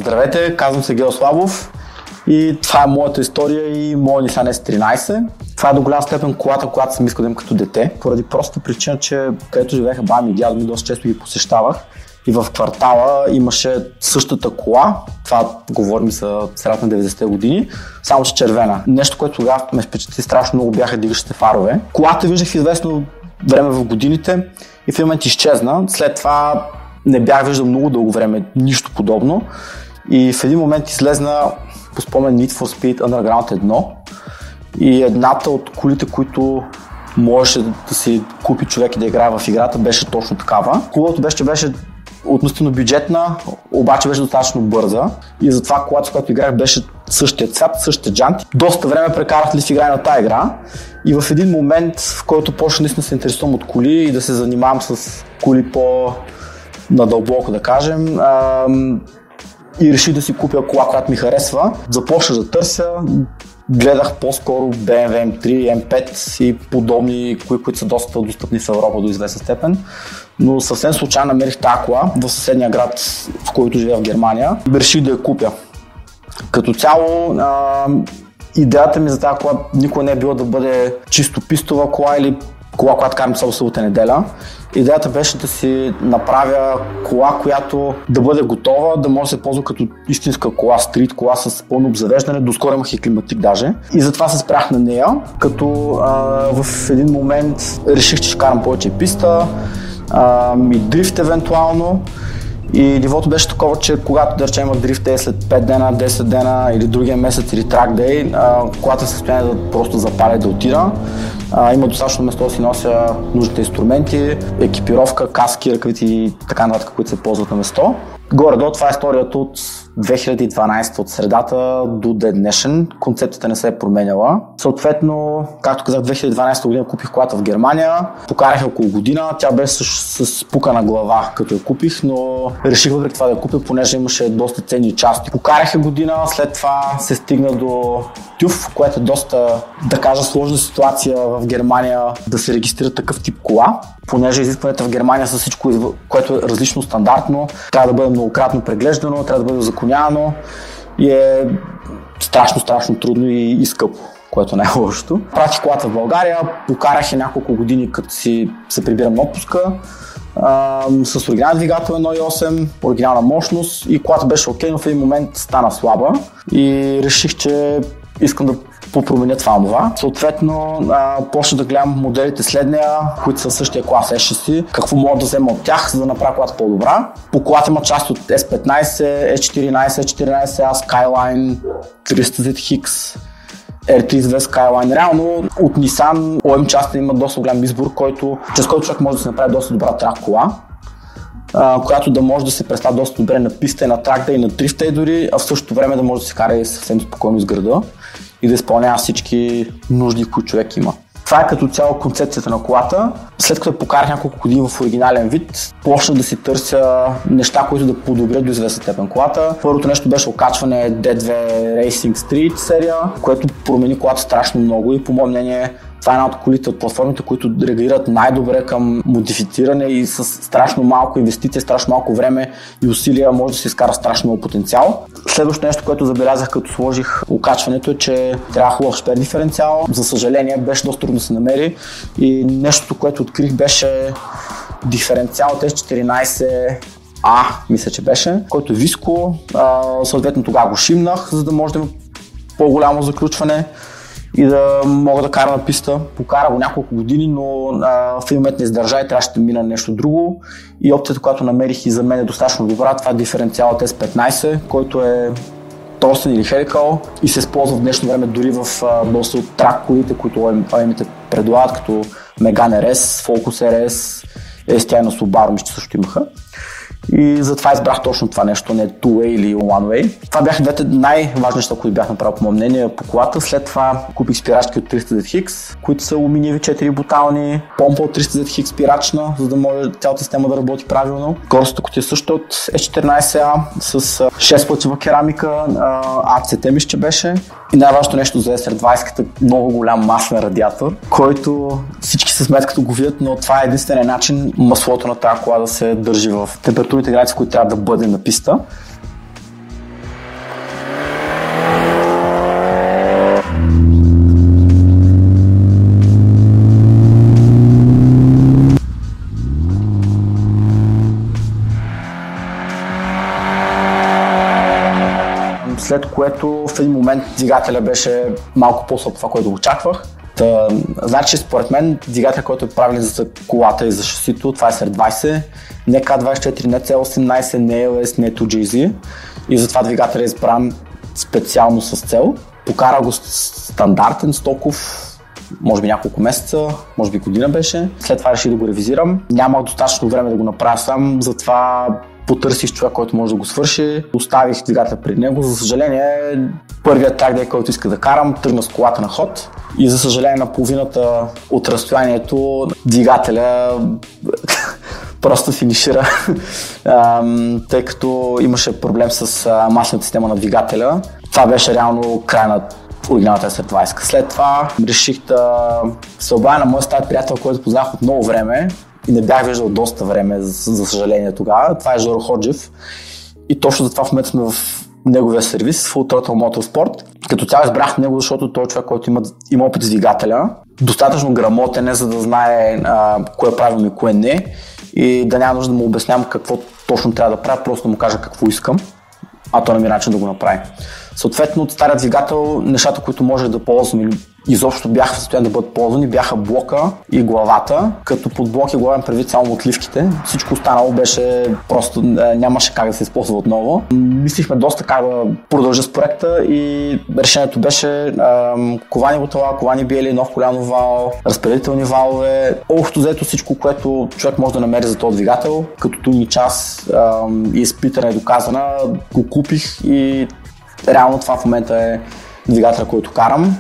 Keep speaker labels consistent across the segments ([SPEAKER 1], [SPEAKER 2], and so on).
[SPEAKER 1] Здравейте, казвам се Гео Славов и това е моята история и моят Nissan S13. Това е до голяма степен колата, която съм искал да имам като дете, поради простата причина, че където живееха баба ми и дядо ми, доста често ги посещавах и в квартала имаше същата кола, това говорим за средата на 90-те години, само че червена. Нещо, което тогава ме впечатли страшно много, бяха дигащите фарове. Колата виждах в известно време в годините и в един момент изчезна. След това не бях виждал много дълго време нищо подобно и в един момент излезна, по спомен, Need for Speed Underground 1 и едната от колите, които можеше да си купи човек и да играе в играта, беше точно такава. Колата беше относително бюджетна, обаче беше достатъчно бърза и затова колата, с която играх, беше същия цвят, същите джанти. Доста време прекарах ли в играе на тази игра и в един момент, в който почна наистина се интересувам от коли и да се занимавам с коли по-надълбоко, да кажем, и реших да си купя кола, която ми харесва. Започнах да търся, гледах по-скоро BMW M3, M5 и подобни, които са доста достъпни в Европа до известна степен. Но съвсем случайно намерих тази кола в съседния град, в който живея в Германия. Реших да я купя. Като цяло, идеята ми за тази кола никога не е било да бъде чисто пистова кола или кола, която карам цяло събота неделя. Идеята беше да си направя кола, която да бъде готова, да може да се ползва като истинска кола, стрит кола с пълно обзавеждане, доскоро имах и климатик даже. И затова се спрях на нея, като в един момент реших, че ще карам повече писта, и дрифт евентуално. И нивото беше такова, че когато да речем дрифт е след 5 дена, 10 дена или другия месец или трак дей, колата се състояние да просто запаля и да отида. Има достатъчно место да си нося нужните инструменти, екипировка, каски, ръкавици и така нататък, които се ползват на место. Горе-долу това е историята от 2012, от средата до ден днешен. Концепцията не се е променяла. Съответно, както казах, 2012 година купих колата в Германия. Покарах около година. Тя беше с пукана глава, като я купих, но реших въпреки това да я купя, понеже имаше доста ценни части. Покарах година, след това се стигна до TÜV, което е доста, да кажа, сложна ситуация в Германия да се регистрира такъв тип кола. Понеже изискванията в Германия са всичко, което е различно стандартно, трябва да бъде многократно преглеждано, трябва да бъде узаконявано и е страшно трудно и скъпо, което не е лошото. Пратих колата в България, покарах я няколко години, като си се прибирам на отпуска, с оригинален двигател 1.8, оригинална мощност и колата беше окей, но в един момент стана слаба и реших, че искам да попроменя това. Съответно, почна да гледам моделите следния, които са в същия клас S6, какво мога да взема от тях, за да направя колата по-добра. По колата има част от S15, S14, S14A, Skyline, 300ZX, R32 Skyline. Реално от Nissan OM частта има доста голям избор, чрез който човек може да се направи доста добра трак кола, която да може да се представя доста добре на писта и на тракта и на дрифта и дори, а в същото време да може да се кара и съвсем спокойно из града и да изпълнява всички нужди, които човек има. Това е като цяло концепцията на колата. След като покарах няколко години в оригинален вид, почнах да си търся неща, които да подобрят до известна степен колата. Първото нещо беше окачване D2 Racing Street серия, което промени колата страшно много и по мое мнение това е една от колите от платформите, които реагират най-добре към модифициране и с страшно малко инвестиция, страшно малко време и усилия може да се изкара страшно много потенциал. Следващото нещо, което забелязах като сложих окачването е, че трябва хубав шпер диференциал. За съжаление беше доста трудно да се намери и нещото, което открих беше диференциал от S14A, мисля, че беше, който е виско. Съответно тогава го шимнах, за да може да има по-голямо заключване и да мога да карам на писта. Покара го няколко години, но в един момент не издържа и трябваше да мина нещо друго. И опцията, която намерих и за мен е достатъчно добра, това е диференциалът S15, който е торсен или хеликал и се използва в днешно време дори в доста от трак колите, които OEM-ите предлагат, като Megane RS, Focus RS, STI на Subaru, мисля, също имаха. И затова избрах точно това нещо, не two-way или one-way. Това бяха двете най-важни неща, които бях направил по мое мнение по колата. След това купих спирачки от 300ZX, които са алуминиеви 4 бутални, помпа от 300ZX спирачна, за да може цялата система да работи правилно. Горстата кутия също от S14A с 6 плъчева керамика, ACT мисля, че беше. И най-важното нещо за SR20, много голям маслен радиатор, който всички се смеят като го видят, но това е единственият начин маслото на тази кола да се държи в температурните граници, които трябва да бъде на писта. което в един момент двигателя беше малко по-слаб това, което очаквах. Значи според мен двигателя, който е правилен за колата и за шасито, това е SR20, не K24, не C18, не LS, не 2JZ и затова двигателя е избран специално с цел. Покара го стандартен, стоков, може би няколко месеца, може би година беше. След това реших да го ревизирам. Нямах достатъчно време да го направя сам, затова потърсих човек, който може да го свърши. Оставих двигателя пред него. За съжаление, първият трак, който исках да карам, тръгна с колата на ход. И за съжаление, на половината от разстоянието двигателя просто финишира, тъй като имаше проблем с масната система на двигателя. Това беше реално край на оригиналната SR20. След това реших да се обадя на моя стар приятел, който познах от много време и не бях виждал доста време, за съжаление тогава. Това е Жоро Ходжев и точно затова в момента сме в неговия сервис, Full Throttle Motorsport. Като цяло избрах него, защото той е човек, който има опит с двигателя, достатъчно грамотен е, за да знае кое е правилно и кое не и да няма нужда да му обяснявам какво точно трябва да правя, просто да му кажа какво искам, а той намира начин да го направи. Съответно, от стария двигател, нещата, които може да ползвам или изобщо бяха в състояние да бъдат ползвани, бяха блока и главата, като под блок и главен предвид само отливките. Всичко останало беше просто нямаше как да се използва отново. Мислихме доста как да продължа с проекта и решението беше ковани бутала, ковани биели, нов колянов вал, разпределителни валове. Общо взето всичко, което човек може да намери за този двигател, като туйни част и изпитана и доказана, го купих и реално това в момента е двигателя, който карам.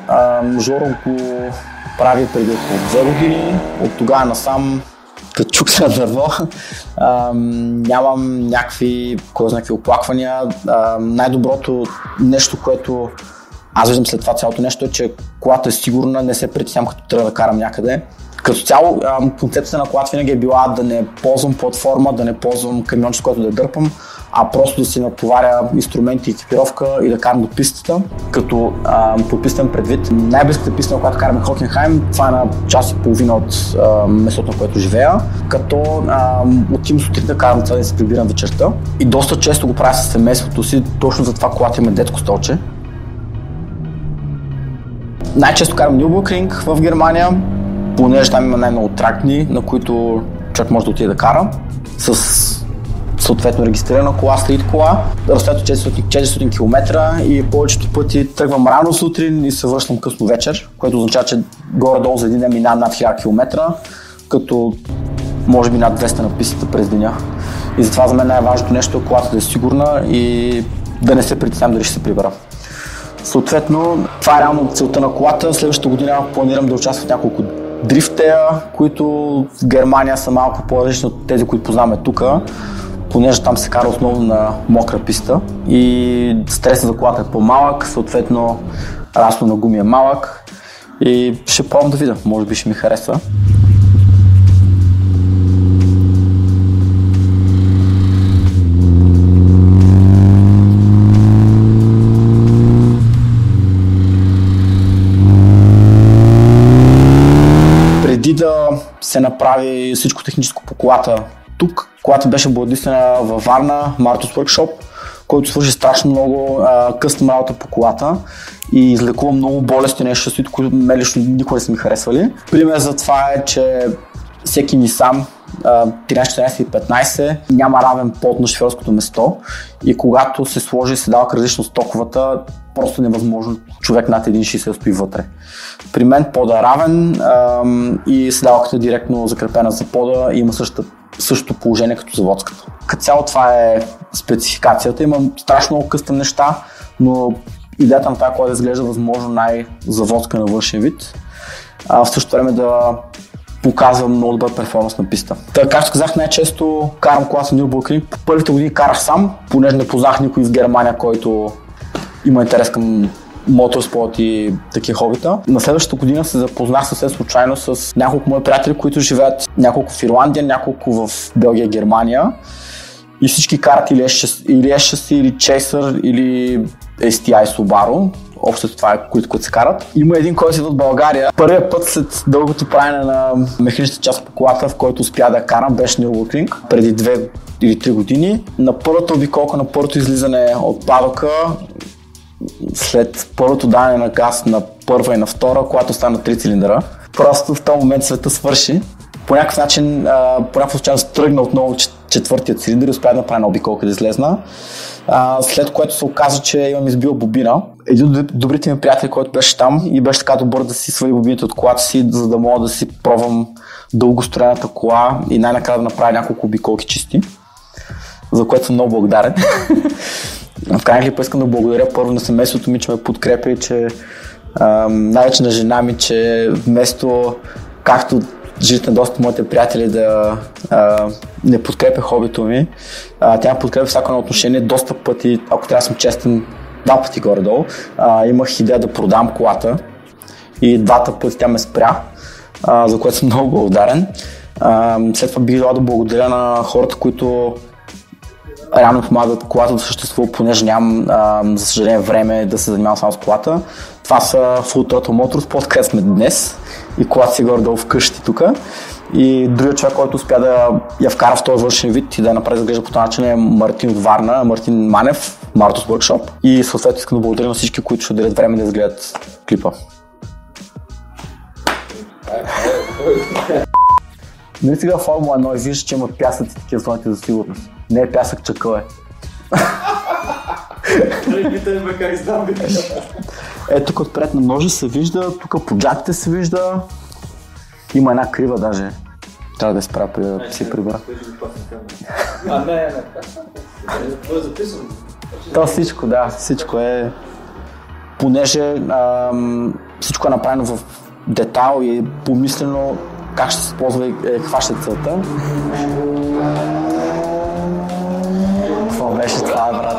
[SPEAKER 1] Жоро го прави преди около 2 години. От тогава насам като чук се на дърво. Нямам някакви оплаквания. Най-доброто нещо, което аз виждам след това цялото нещо е, че колата е сигурна, не се притеснявам като трябва да карам някъде. Като цяло концепцията на колата винаги е била да не ползвам платформа, да не ползвам камионче, с което да дърпам, а просто да си натоваря инструменти и екипировка и да карам до пистата. Като по пистен предвид, най-близката писта, на която караме Хокенхайм, това е на час и половина от местото, на което живея, като отивам сутринта, карам това да се прибирам вечерта и доста често го правя с семейството си, точно за това колата има детско столче. Най-често карам Nürburgring в Германия, понеже там има най-много тракни, на които човек може да отиде да кара, с съответно регистрирана кола, стрит кола, разстоянието 400 км и повечето пъти тръгвам рано сутрин и се връщам късно вечер, което означава, че горе-долу за един ден минавам над 1000 км, като може би над 200 на пистата през деня. И затова за мен най-важното нещо е колата да е сигурна и да не се притеснявам дали ще се прибера. Съответно, това е реално целта на колата. Следващата година планирам да участвам в няколко дрифтея, които в Германия са малко по-различни от тези, които познаваме тук, понеже там се кара основно на мокра писта и стресът за колата е по-малък, съответно разход на гуми е малък и ще пробвам да видя, може би ще ми хареса. Преди да се направи всичко техническо по колата тук, колата беше бладисана във Варна, Martus Workshop, който свърши страшно много къстъм работа по колата и излекува много болести неща, които мен лично никога не са ми харесвали. Пример за това е, че всеки Nissan 13, 14 и 15 няма равен пот на шофьорското место и когато се сложи седалка различно стоковата, просто невъзможно човек над 1,60 стои вътре. При мен пода е равен и седалката е директно закрепена за пода и има същото положение като заводската. Като цяло това е спецификацията. Има страшно много къстъм неща, но идеята на това кола да изглежда възможно най-заводска на външен вид. В същото време да показва много добър перформанс на писта. Така, както казах, най-често карам кола с Nürburgring. По първите години карах сам, понеже не познах никой в Германия, който има интерес към моторспорт и такива хобита. На следващата година се запознах съвсем случайно с няколко мои приятели, които живеят няколко в Ирландия, няколко в Белгия и Германия. И всички карат или S-Chassis, или Chaser, или STI Subaru. Общо това е които се карат. Има един, който идва от България. Първият път след дългото правене на механичната част по колата, в който успя да карам, беше Nürburgring преди 2 или 3 години. На първата обиколка, на първото излизане от падока, след първото даване на газ на първа и на втора, когато стана 3 цилиндъра, просто в този момент света свърши. По някакъв начин, по някакъв случай стръгна отново четвъртия цилиндър и успя да направи на обиколка да излезна. След което се оказа, че имам избил бобина. Един от добрите ми приятели, който беше там и беше така добър да си свали бобините от колата си, за да мога да си пробвам дългостроената кола и най-накрая да направя няколко обиколки чисти, за което съм много благодарен. В крайна клипа искам да благодаря първо на семейството ми, че ме подкрепя и че най-вече на жена ми, че вместо както жите на доста моите приятели да не подкрепя хобито ми, тя ме подкрепя всяко едно отношение доста пъти, ако трябва да съм честен, 2 пъти горе-долу. Имах идея да продам колата и 2 пъти тя ме спря, за което съм много благодарен. След това бих желал да благодаря на хората, които реално помагат колата да съществува, понеже нямам, за съжаление, време да се занимавам само с колата. Това са Full Throttle Motorsport, където сме днес и колата си горе-долу вкъщи тук. И другият човек, който успя да я вкара в този външен вид и да направи изглежда по този начин е Мартин от Варна, Мартин Манев, Martos Workshop. И съответно искам да благодаря на всички, които ще отделят време да изгледат клипа. Нали сега Формула 1 виждаш, че има пясъци такива зоните за сигурност. Не е пясък, чакъл е. Тук отпред на ножа се вижда, тук по джаките се вижда. Има една крива даже. Трябва да я спра при да си прибра.
[SPEAKER 2] Не. Това е записано.
[SPEAKER 1] То всичко, да, всичко е. Понеже всичко е направено в детайл и помислено как ще се ползва и каква ще е целта. Какво беше това, брат?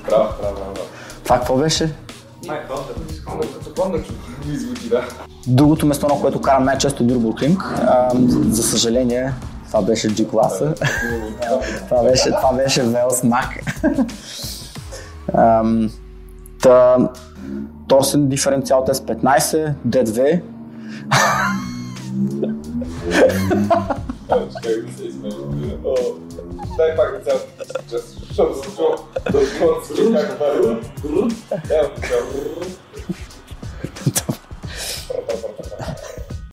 [SPEAKER 2] Браво.
[SPEAKER 1] Това какво беше? Другото место, на което карам най-често Nürburgring, за съжаление, това беше G-класа. това беше Велс Мак. Торсен диференциал S15, D2.
[SPEAKER 2] Дай пак на цялото, защото да чуя как вари. Ево,